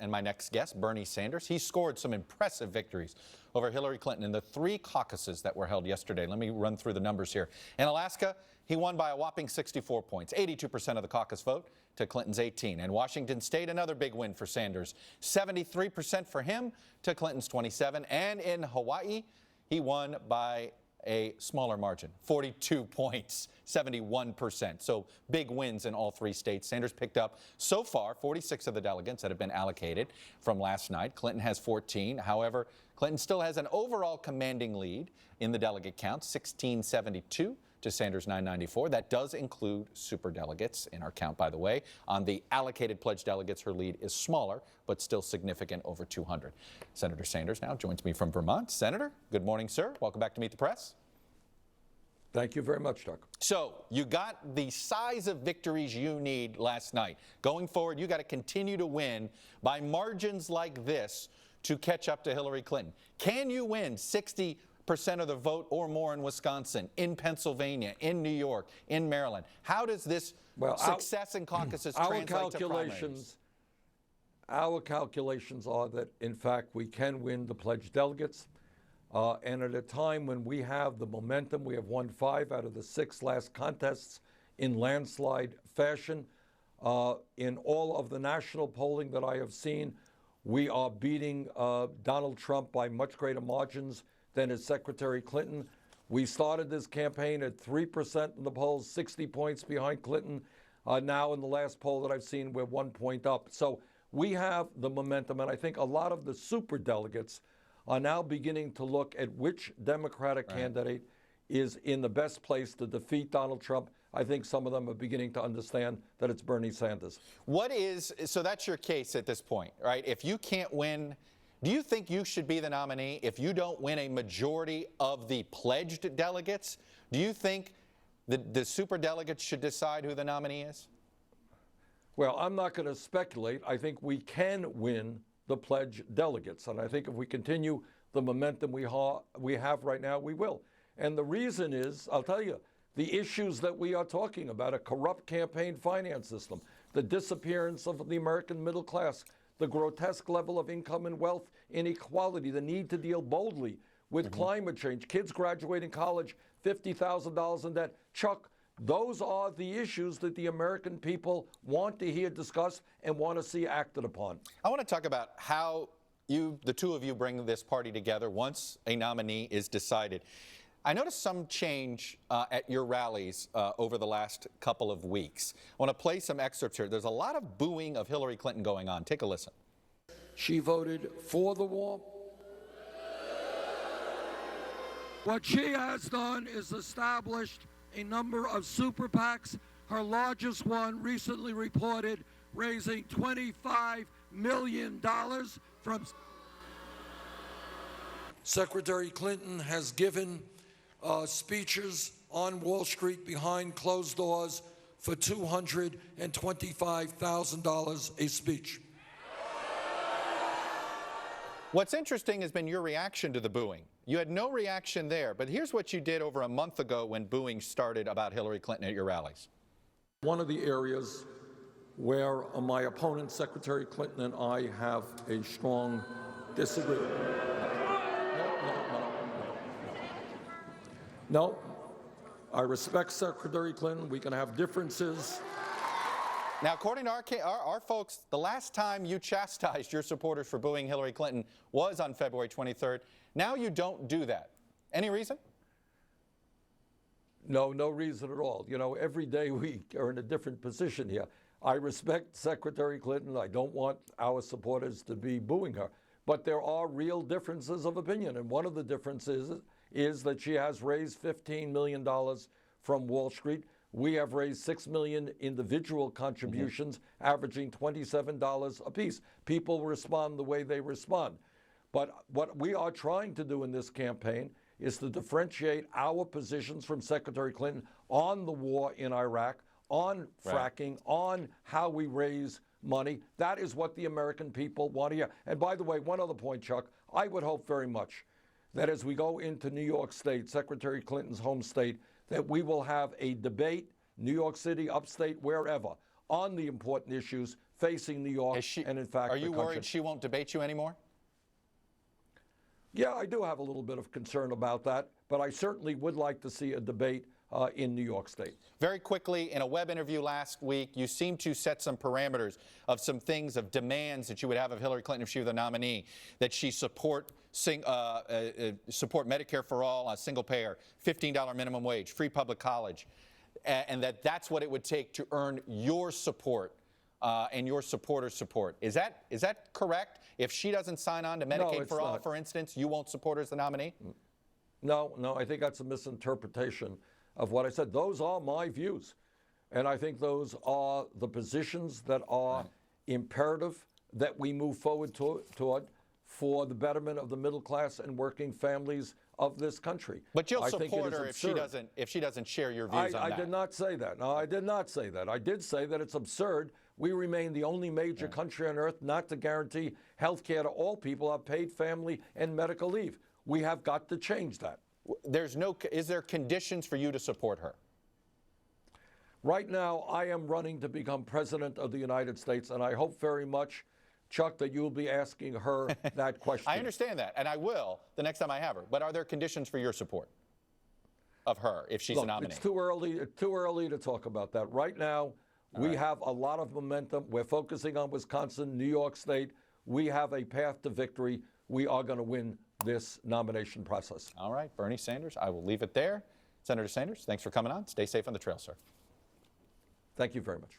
and my next guest, Bernie Sanders. He scored some impressive victories over Hillary Clinton in the 3 caucuses that were held yesterday. Let me run through the numbers here. In Alaska, he won by a whopping 64 points, 82% of the caucus vote to Clinton's 18. In Washington State, another big win for Sanders, 73% for him to Clinton's 27. And in Hawaii, he won by a smaller margin, 42 points, 71%. So big wins in all 3 states. Sanders picked up so far 46 of the delegates that have been allocated from last night. Clinton has 14. However, Clinton still has an overall commanding lead in the delegate count, 1672 to Sanders 994. That does include superdelegates in our count, by the way. On the allocated pledged delegates, her lead is smaller, but still significant, over 200. Senator Sanders now joins me from Vermont. Senator, good morning, sir. Welcome back to Meet the Press. Thank you very much, Doug. So you got the size of victories you need last night. Going forward, you got to continue to win by margins like this to catch up to Hillary Clinton. Can you win 60% of the vote or more in Wisconsin, in Pennsylvania, in New York, in Maryland? How does this success in caucuses translate to primaries? Our calculations are that, in fact, we can win the pledged delegates. And at a time when we have the momentum, we have won 5 out of the 6 last contests in landslide fashion. In all of the national polling that I have seen, we are beating Donald Trump by much greater margins than his Secretary Clinton. We started this campaign at 3% in the polls, 60 points behind Clinton. Now in the last poll that I've seen, we're 1 point up. So we have the momentum, and I think a lot of the superdelegates are now beginning to look at which Democratic candidate is in the best place to defeat Donald Trump. I think some of them are beginning to understand that it's Bernie Sanders. So that's your case at this point, right? If you can't win, do you think you should be the nominee if you don't win a majority of the pledged delegates? Do you think the superdelegates should decide who the nominee is? Well, I'm not going to speculate. I think we can win the pledged delegates. And I think if we continue the momentum we have right now, we will. And the reason is, I'll tell you, the issues that we are talking about, a corrupt campaign finance system, the disappearance of the American middle class, the grotesque level of income and wealth inequality, the need to deal boldly with climate change, kids graduating college, $50,000 in debt. Chuck, those are the issues that the American people want to hear discussed and want to see acted upon. I want to talk about how the two of you bring this party together once a nominee is decided. I noticed some change at your rallies over the last couple of weeks. I want to play some excerpts here. There's a lot of booing of Hillary Clinton going on. Take a listen. She voted for the war. What she has done is established a number of super PACs. Her largest one recently reported raising $25 million from... Secretary Clinton has given speeches on Wall Street behind closed doors for $225,000 a speech. What's interesting has been your reaction to the booing. You had no reaction there, but here's what you did over a month ago when booing started about Hillary Clinton at your rallies. One of the areas where my opponent, Secretary Clinton, and I have a strong disagreement. No, I respect Secretary Clinton. We can have differences. Now, according to our folks, the last time you chastised your supporters for booing Hillary Clinton was on February 23rd. Now you don't do that. Any reason? No reason at all. You know, every day we are in a different position here. I respect Secretary Clinton. I don't want our supporters to be booing her. But there are real differences of opinion. And one of the differences is that she has raised $15 million from Wall Street. We have raised $6 million individual contributions, averaging $27 apiece. People respond the way they respond. But what we are trying to do in this campaign is to differentiate our positions from Secretary Clinton on the war in Iraq, on fracking, on how we raise money. That is what the American people want to hear. And by the way, one other point, Chuck, I would hope very much that as we go into New York State, Secretary Clinton's home state, that we will have a debate, New York City, upstate, wherever, on the important issues facing New York and, in fact, are you the country. worried she won't debate you anymore? Yeah, I do have a little bit of concern about that, but I certainly would like to see a debate in New York State. Very quickly, in a web interview last week, you seemed to set some parameters of some things, of demands that you would have of Hillary Clinton if she were the nominee, that she support Medicare for all, a single payer, $15 minimum wage, free public college, and that's what it would take to earn your support and your supporters' support. Is that correct? If she doesn't sign on to Medicaid for all, for instance, you won't support her as the nominee? No, I think that's a misinterpretation of what I said. Those are my views. And I think those are the positions that are imperative that we move forward toward for the betterment of the middle class and working families of this country. But you'll support her if she doesn't share your views on that. I did not say that. No, I did not say that. I did say that it's absurd. We remain the only major country on earth not to guarantee health care to all people on paid family and medical leave. We have got to change that. Is there conditions for you to support her? Right now, I am running to become president of the United States, and I hope very much, Chuck, that you'll be asking her that question. I understand that, and I will the next time I have her. But are there conditions for your support of her if she's a nominee? It's too early to talk about that. Right now, we have a lot of momentum. We're focusing on Wisconsin, New York State. We have a path to victory. We are going to win this nomination process. All right, Bernie Sanders, I will leave it there. Senator Sanders, thanks for coming on. Stay safe on the trail, sir. Thank you very much.